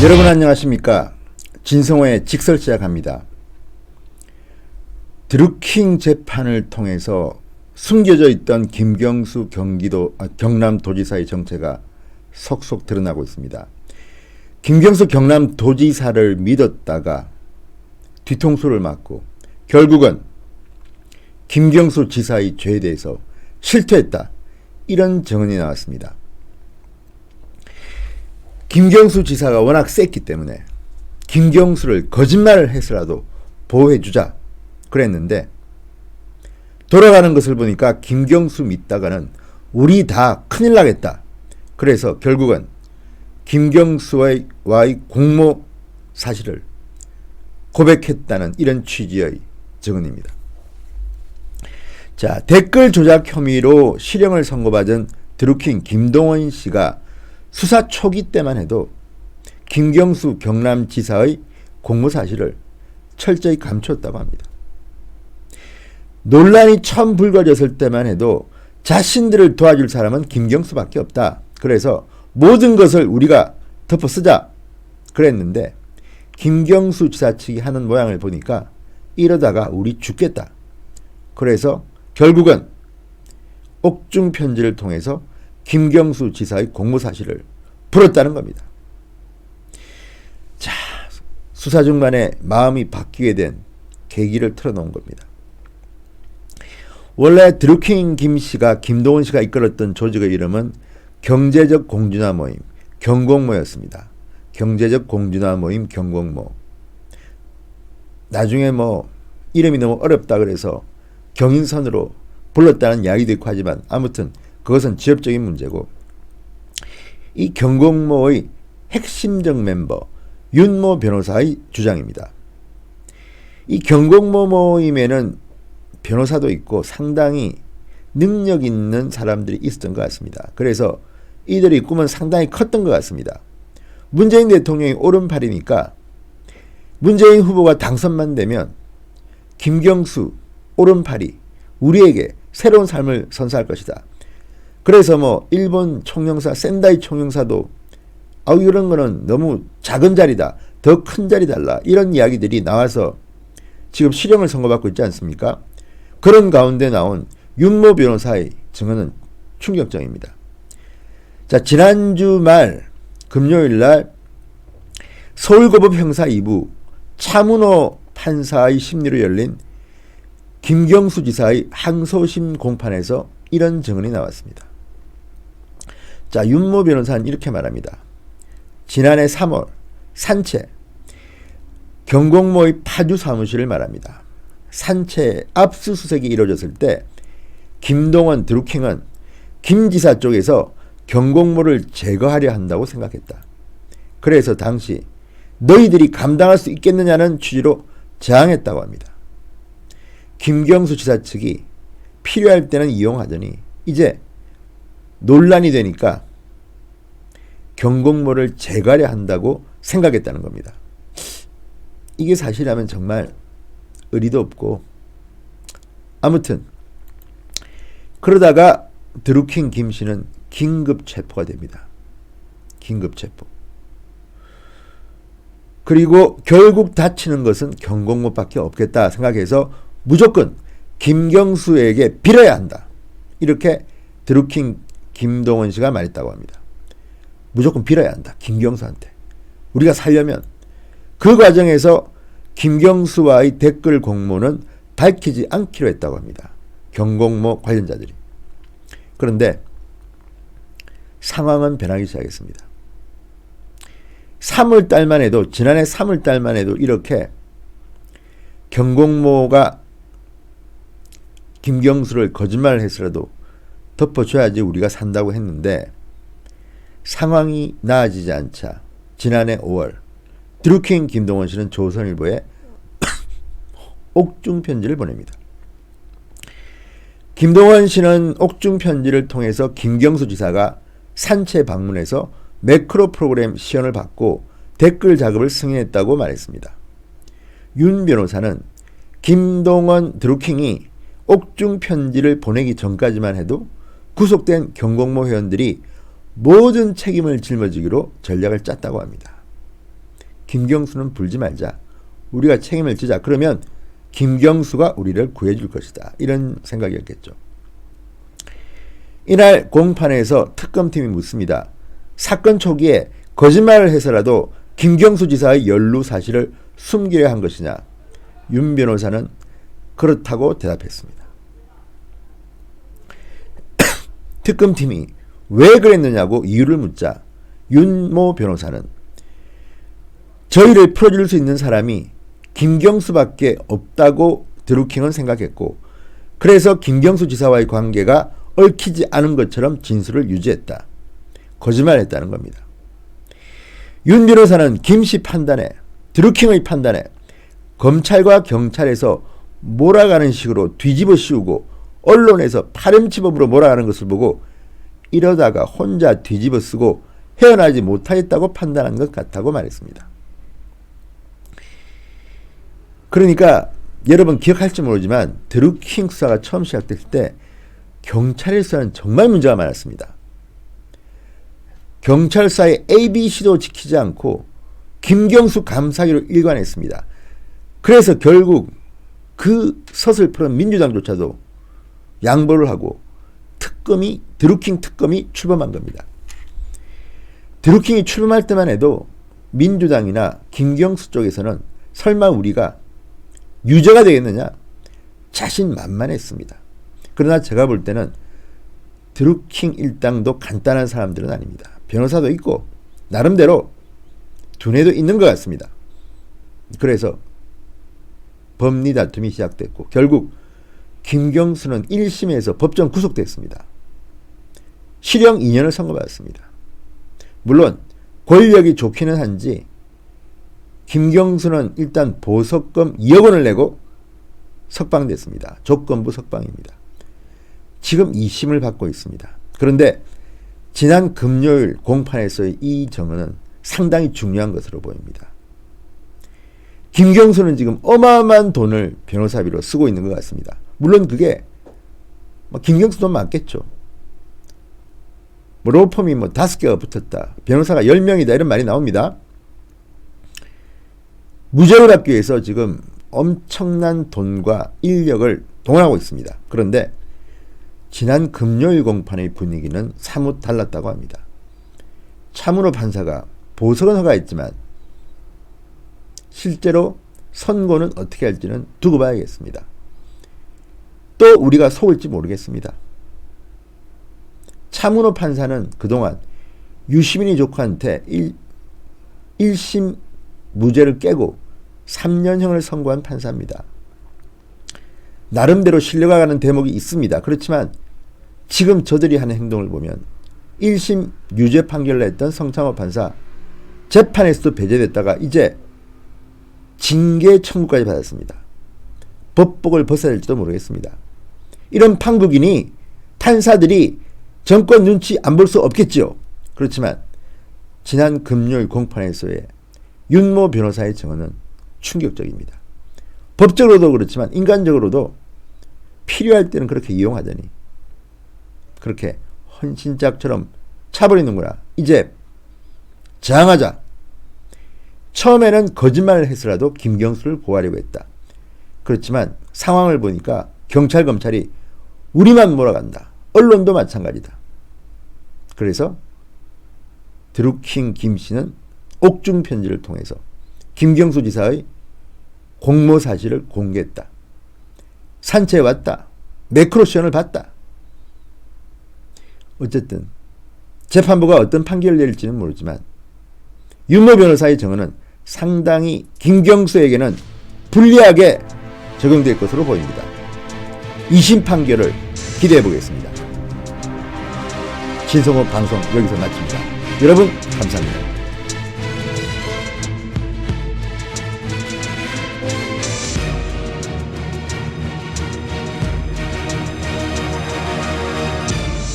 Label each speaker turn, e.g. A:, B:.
A: 여러분 안녕하십니까? 진성호의 직설 시작합니다. 드루킹 재판을 통해서 숨겨져 있던 김경수 경남도지사의 정체가 속속 드러나고 있습니다. 김경수 경남도지사를 믿었다가 뒤통수를 맞고 결국은 김경수 지사의 죄에 대해서 실토했다. 이런 증언이 나왔습니다. 김경수 지사가 워낙 셌기 때문에 김경수를 거짓말을 해서라도 보호해주자 그랬는데, 돌아가는 것을 보니까 김경수 믿다가는 우리 다 큰일 나겠다. 그래서 결국은 김경수와의 공모 사실을 고백했다는 이런 취지의 증언입니다. 자, 댓글 조작 혐의로 실형을 선고받은 드루킹 김동원 씨가 수사 초기 때만 해도 김경수 경남지사의 공모 사실을 철저히 감췄다고 합니다. 논란이 처음 불거졌을 때만 해도 자신들을 도와줄 사람은 김경수밖에 없다. 그래서 모든 것을 우리가 덮어쓰자 그랬는데, 김경수 지사 측이 하는 모양을 보니까 이러다가 우리 죽겠다. 그래서 결국은 옥중 편지를 통해서 김경수 지사의 공모 사실을 풀었다는 겁니다. 자, 수사 중간에 마음이 바뀌게 된 계기를 틀어놓은 겁니다. 원래 드루킹 김 씨가 김동원 씨가 이끌었던 조직의 이름은 경제적 공준화 모임 경공모였습니다. 경제적 공준화 모임 경공모. 나중에 이름이 너무 어렵다 그래서 경인선으로 불렀다는 이야기도 있고 하지만 아무튼 그것은 지역적인 문제고, 이 경공모의 핵심적 멤버 윤모 변호사의 주장입니다. 이 경공모 모임에는 변호사도 있고 상당히 능력 있는 사람들이 있었던 것 같습니다. 그래서 이들의 꿈은 상당히 컸던 것 같습니다. 문재인 대통령이 오른팔이니까 문재인 후보가 당선만 되면 김경수 오른팔이 우리에게 새로운 삶을 선사할 것이다. 그래서 일본 총영사 센다이 총영사도 이런 거는 너무 작은 자리다, 더 큰 자리 달라, 이런 이야기들이 나와서 지금 실형을 선고받고 있지 않습니까? 그런 가운데 나온 윤모 변호사의 증언은 충격적입니다. 자, 지난주 말 금요일 날 서울고법 형사 2부 차문호 판사의 심리로 열린 김경수 지사의 항소심 공판에서 이런 증언이 나왔습니다. 자, 윤모 변호사는 이렇게 말합니다. 지난해 3월 산채 경공모의 파주 사무실을 말합니다. 산채 압수수색이 이루어졌을 때 김동원 드루킹은 김 지사 쪽에서 경공모를 제거하려 한다고 생각했다. 그래서 당시 너희들이 감당할 수 있겠느냐는 취지로 저항했다고 합니다. 김경수 지사 측이 필요할 때는 이용하더니 이제 논란이 되니까 경공모를 제거하려 한다고 생각했다는 겁니다. 이게 사실이라면 정말 의리도 없고, 아무튼 그러다가 드루킹 김 씨는 긴급 체포가 됩니다. 긴급 체포. 그리고 결국 다치는 것은 경공모밖에 없겠다 생각해서 무조건 김경수에게 빌어야 한다. 이렇게 드루킹 김동원 씨가 말했다고 합니다. 무조건 빌어야 한다. 김경수한테. 우리가 살려면. 그 과정에서 김경수와의 댓글 공모는 밝히지 않기로 했다고 합니다. 경공모 관련자들이. 그런데 상황은 변하기 시작했습니다. 3월달만 해도, 지난해 3월달만 해도 이렇게 경공모가 김경수를 거짓말을 했으라도 덮어줘야지 우리가 산다고 했는데, 상황이 나아지지 않자 지난해 5월 드루킹 김동원 씨는 조선일보에 옥중 편지를 보냅니다. 김동원 씨는 옥중 편지를 통해서 김경수 지사가 산채 방문해서 매크로 프로그램 시연을 받고 댓글 작업을 승인했다고 말했습니다. 윤 변호사는 김동원 드루킹이 옥중 편지를 보내기 전까지만 해도 구속된 경공모 회원들이 모든 책임을 짊어지기로 전략을 짰다고 합니다. 김경수는 불지 말자. 우리가 책임을 지자. 그러면 김경수가 우리를 구해줄 것이다. 이런 생각이었겠죠. 이날 공판에서 특검팀이 묻습니다. 사건 초기에 거짓말을 해서라도 김경수 지사의 연루 사실을 숨기려 한 것이냐. 윤 변호사는 그렇다고 대답했습니다. 특검팀이 왜 그랬느냐고 이유를 묻자 윤모 변호사는 저희를 풀어줄 수 있는 사람이 김경수밖에 없다고 드루킹은 생각했고 그래서 김경수 지사와의 관계가 얽히지 않은 것처럼 진술을 유지했다. 거짓말했다는 겁니다. 윤 변호사는 김씨 판단에 드루킹의 판단에 검찰과 경찰에서 몰아가는 식으로 뒤집어 씌우고 언론에서 파렴치범으로 몰아가는 것을 보고 이러다가 혼자 뒤집어 쓰고 헤어나지 못하겠다고 판단한 것 같다고 말했습니다. 그러니까 여러분 기억할지 모르지만 드루킹 수사가 처음 시작됐을 때 경찰의 수사는 정말 문제가 많았습니다. 경찰 수사의 ABC도 지키지 않고 김경수 감사기로 일관했습니다. 그래서 결국 그 서슬프런 민주당조차도 양보를 하고 드루킹 특검이 출범한 겁니다. 드루킹이 출범할 때만 해도 민주당이나 김경수 쪽에서는 설마 우리가 유죄가 되겠느냐 자신만만했습니다. 그러나 제가 볼 때는 드루킹 일당도 간단한 사람들은 아닙니다. 변호사도 있고 나름대로 두뇌도 있는 것 같습니다. 그래서 법리 다툼이 시작됐고 결국 김경수는 1심에서 법정 구속됐습니다. 실형 2년을 선고받았습니다. 물론 권력이 좋기는 한지 김경수는 일단 보석금 2억 원을 내고 석방됐습니다. 조건부 석방입니다. 지금 2심을 받고 있습니다. 그런데 지난 금요일 공판에서의 이 정언은 상당히 중요한 것으로 보입니다. 김경수는 지금 어마어마한 돈을 변호사비로 쓰고 있는 것 같습니다. 물론 그게 김경수 돈 많겠죠. 로펌이 5개가 붙었다. 변호사가 10명이다. 이런 말이 나옵니다. 무죄를 받기 위해서 지금 엄청난 돈과 인력을 동원하고 있습니다. 그런데 지난 금요일 공판의 분위기는 사뭇 달랐다고 합니다. 차문호 판사가 보석은 허가했지만 실제로 선고는 어떻게 할지는 두고 봐야겠습니다. 또 우리가 속을지 모르겠습니다. 차문호 판사는 그동안 유시민이 조카한테 1심 무죄를 깨고 3년형을 선고한 판사입니다. 나름대로 신뢰가 가는 대목이 있습니다. 그렇지만 지금 저들이 하는 행동을 보면 1심 유죄 판결을 했던 성창호 판사 재판에서도 배제됐다가 이제 징계 청구까지 받았습니다. 법복을 벗어야 될지도 모르겠습니다. 이런 판국이니 판사들이 정권 눈치 안 볼 수 없겠죠. 그렇지만 지난 금요일 공판에서의 윤모 변호사의 증언은 충격적입니다. 법적으로도 그렇지만 인간적으로도 필요할 때는 그렇게 이용하더니 그렇게 헌신짝처럼 차버리는구나. 이제 저항하자. 처음에는 거짓말을 해서라도 김경수를 보호하려고 했다. 그렇지만 상황을 보니까 경찰 검찰이 우리만 몰아간다. 언론도 마찬가지다. 그래서 드루킹 김씨는 옥중 편지를 통해서 김경수 지사의 공모 사실을 공개했다. 산채에 왔다. 매크로시언을 봤다. 어쨌든 재판부가 어떤 판결을 내릴지는 모르지만 윤모 변호사의 증언은 상당히 김경수에게는 불리하게 적용될 것으로 보입니다. 2심 판결을 기대해 보겠습니다. 진성호 방송 여기서 마칩니다. 여러분 감사합니다.